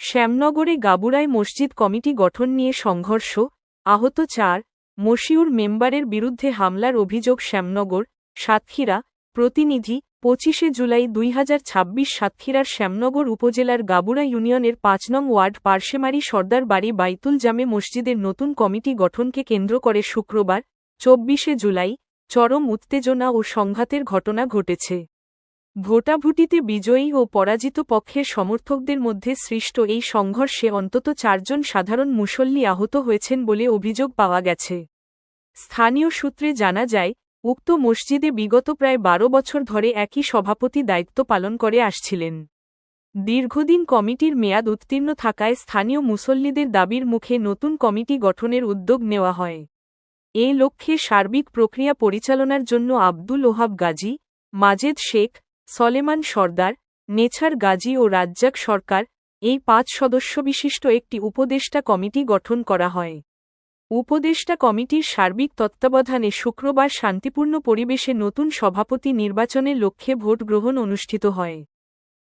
শ্যামনগরে গাবুরায় মসজিদ কমিটি গঠন নিয়ে সংঘর্ষ, আহত ৪, মশিউর মেম্বারের বিরুদ্ধে হামলার অভিযোগ শ্যামনগর, সাতক্ষীরা, প্রতিনিধি ২৫ জুলাই ২০২৬ সাতক্ষীরার শ্যামনগর উপজেলার গাবুরা ইউনিয়নের ৫ নং ওয়ার্ড পার্শেমারি সর্দার বাড়ি বাইতুল জামে মসজিদের নতুন কমিটি গঠনকে কেন্দ্র করে শুক্রবার ২৪ জুলাই চরম উত্তেজনা ও সংঘাতের ঘটনা ঘটেছে। ভোটাভুটিতে বিজয়ী ও পরাজিত পক্ষের সমর্থকদের মধ্যে সৃষ্ট এই সংঘর্ষে অন্তত ৪ জন সাধারণ মুসল্লি আহত হয়েছেন বলে অভিযোগ পাওয়া গেছে। স্থানীয় সূত্রে জানা যায়, উক্ত মসজিদে বিগত প্রায় ১২ বছর ধরে একই সভাপতি দায়িত্ব পালন করে আসছিলেন। দীর্ঘদিন কমিটির মেয়াদ উত্তীর্ণ থাকায় স্থানীয় মুসল্লিদের দাবির মুখে নতুন কমিটি গঠনের উদ্যোগ নেওয়া হয়। এই লক্ষ্যে সার্বিক প্রক্রিয়া পরিচালনার জন্য আব্দুল ওহাব গাজী, মাজেদ শেখ, সলেমান সর্দার, নেছার গাজী ও রাজ্জাক সরকার এই ৫ সদস্যবিশিষ্ট একটি উপদেষ্টা কমিটি গঠন করা হয়। উপদেষ্টা কমিটির সার্বিক তত্ত্বাবধানে শুক্রবার শান্তিপূর্ণ পরিবেশে নতুন সভাপতি নির্বাচনের লক্ষ্যে ভোট গ্রহণ অনুষ্ঠিত হয়।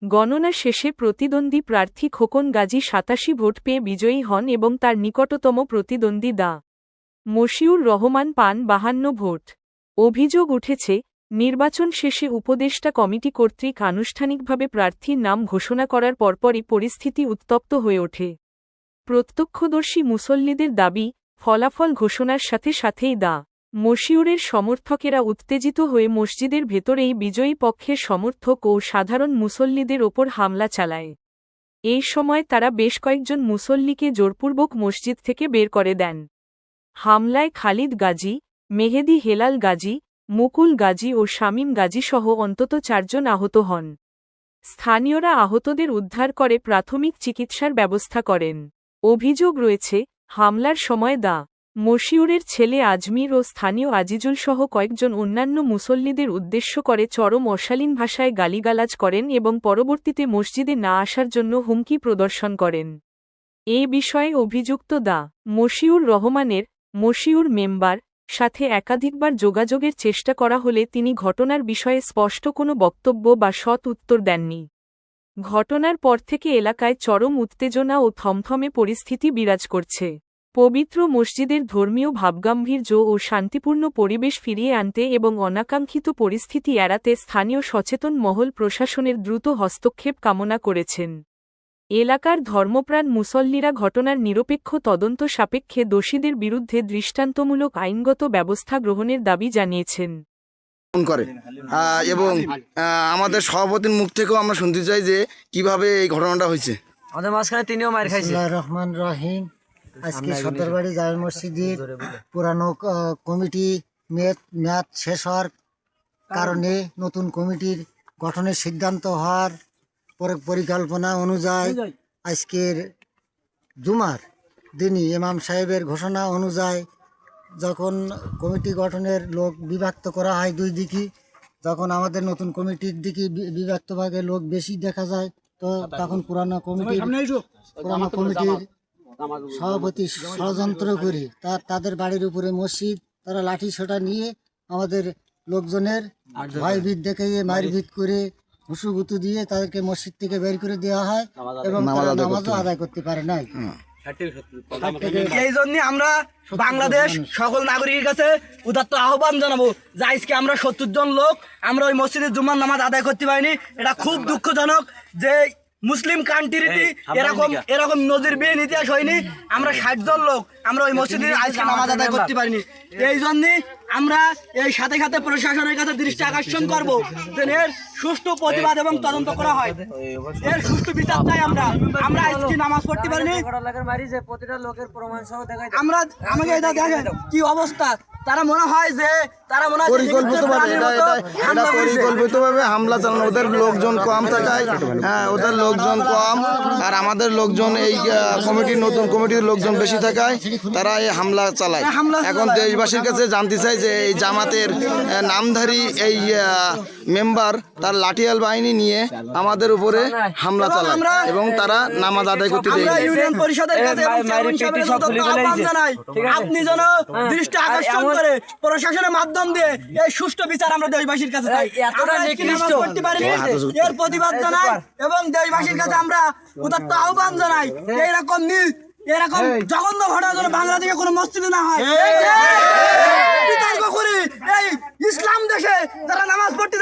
গণনা শেষে প্রতিদ্বন্দ্বী প্রার্থী খোকন গাজী ৮৭ ভোট পেয়ে বিজয়ী হন এবং তার নিকটতম প্রতিদ্বন্দ্বী দা মশিউর রহমান পান ৫২ ভোট। অভিযোগ উঠেছে, নির্বাচন শেষে উপদেষ্টা কমিটি কর্তৃক আনুষ্ঠানিকভাবে প্রার্থীর নাম ঘোষণা করার পরপরই পরিস্থিতি উত্তপ্ত হয়ে ওঠে। প্রত্যক্ষদর্শী মুসল্লিদের দাবি, ফলাফল ঘোষণার সাথে সাথেই দা মশিউরের সমর্থকেরা উত্তেজিত হয়ে মসজিদের ভেতরেই বিজয়ী পক্ষের সমর্থক ও সাধারণ মুসল্লিদের ওপর হামলা চালায়। এই সময় তারা বেশ কয়েকজন মুসল্লিকে জোরপূর্বক মসজিদ থেকে বের করে দেন। হামলায় খালিদ গাজী, মেহেদি হেলাল গাজী, মুকুল গাজী ও শামীম গাজী সহ অন্তত ৪ জন আহত হন। স্থানীয়রা আহতদের উদ্ধার করে প্রাথমিক চিকিৎসার ব্যবস্থা করেন। অভিযোগ রয়েছে, হামলার সময় দা মশিউরের ছেলে আজমির ও স্থানীয় আজিজুল সহ কয়েকজন অন্যান্য মুসল্লিদের উদ্দেশ্য করে চরম অশালীন ভাষায় গালিগালাজ করেন এবং পরবর্তীতে মসজিদে না আসার জন্য হুমকি প্রদর্শন করেন। এ বিষয়ে অভিযুক্ত দা মশিউর রহমানের মশিউর মেম্বার সাথে একাধিকবার যোগাযোগের চেষ্টা করা হলে তিনি ঘটনার বিষয়ে স্পষ্ট কোনো বক্তব্য বা সৎ উত্তর দেননি। ঘটনার পর থেকে এলাকায় চরম উত্তেজনা ও থমথমে পরিস্থিতি বিরাজ করছে। পবিত্র মসজিদের ধর্মীয় ভাবগাম্ভীর্য ও শান্তিপূর্ণ পরিবেশ ফিরিয়ে আনতে এবং অনাকাঙ্ক্ষিত পরিস্থিতি এড়াতে স্থানীয় সচেতন মহল প্রশাসনের দ্রুত হস্তক্ষেপ কামনা করেছেন। এলাকার ধর্মপ্রাণ মুসল্লিরা ঘটনার নিরপেক্ষ তদন্ত সাপেক্ষে দোষীদের বিরুদ্ধে দৃষ্টান্তমূলক আইনগত ব্যবস্থা গ্রহণের দাবি জানিয়েছেন। এবং আমাদের সভাপতির মুখ থেকেও আমরা শুনতে চাই যে কিভাবে এই ঘটনাটা হয়েছে। আমাদের মাঝখানে তিনিও মার খাইছে। রহমান রহিম, আজকে সর্দারবাড়ি জামে মসজিদের পুরানো কমিটি মেয়াদ শেষ হওয়ার কারণে নতুন কমিটির গঠনের সিদ্ধান্ত হওয়ার পরিকল্পনা অনুযায়ী আজকের জুমার দিনই ইমাম সাহেবের ঘোষণা অনুযায়ী যখন কমিটি গঠনের লোক বিভক্ত করা হয় দুই দিকে, যখন আমাদের নতুন কমিটির দিকে বিভক্ত ভাগে লোক বেশি দেখা যায়, তো তখন পুরানো কমিটির সভাপতি ষড়যন্ত্র করে তাদের বাড়ির উপরে মসজিদ, তারা লাঠি সোটা নিয়ে আমাদের লোকজনের ভয়ভীত দেখিয়ে মারভিত করে হুসুগুতু দিয়ে তাদেরকে মসজিদ থেকে বের করে দেওয়া হয় এবং নামাজও আদায় করতে পারে নাই। এই জন্য আমরা বাংলাদেশ সকল নাগরিকের কাছে উদাত্ত আহ্বান জানাবো যে আজকে আমরা ৭০ জন লোক আমরা ওই মসজিদে জুমার নামাজ আদায় করতে পারিনি। এটা খুব দুঃখজনক যে মুসলিম কান্ট্রিতে এরকম নজিরবিহীন ইতিহাস হয়নি। আমরা ৬০ জন লোক আমরা ওই মসজিদে আজকে নামাজ আদায় করতে পারিনি। এই জন্য আমরা এই সাথে সাথে প্রশাসনের কাছে দৃষ্টি আকর্ষণ করবো যে এর সুষ্ঠু প্রতিবাদ এবং তদন্ত করা হয়, এর সুষ্ঠু বিচার চাই। আমরা আজকে নামাজ পড়তে পারিনি। আমরা আমাকে এটা দেখেন কি অবস্থা, তারা মনে হয় যে পরিকল্পিতভাবে হামলা চালানো। ওদের লোকজন কম থাকায়, ওদের লোকজন কম আর আমাদের লোকজন এই কমিটির নতুন কমিটির লোকজন বেশি থাকায় তারা এই হামলা চালায়। এখন দেশবাসীর কাছে জানতে চাই যে এই জামাতের নামধারী এই মেম্বার তার লাঠিয়াল বাহিনী নিয়ে আমাদের উপরে হামলা চালায় এবং তারা নামাজ আদায় করতে দেয় আমরা ইউনিয়ন পরিষদের কাছে এবং চেয়ারম্যান সাহেবের কাছে আহ্বান জানাই, আপনি যেন দৃষ্টি আকর্ষণ করে প্রশাসনের মাধ্যম দিয়ে এই সুষ্ঠু বিচার আমরা দেশবাসীর কাছে চাই। আমরা আজকে নামাজ পড়তে পারিনি, এর প্রতিবাদ জানাই এবং দেশবাসীর কাছে আমরা উদাত্ত আহ্বান জানাই এরকম জঘন্য ঘটনা যেন বাংলাদেশে কোনো মসজিদে না হয়। বিতর্ক করি এই ইসলাম দেশে যারা নামাজ পড়তে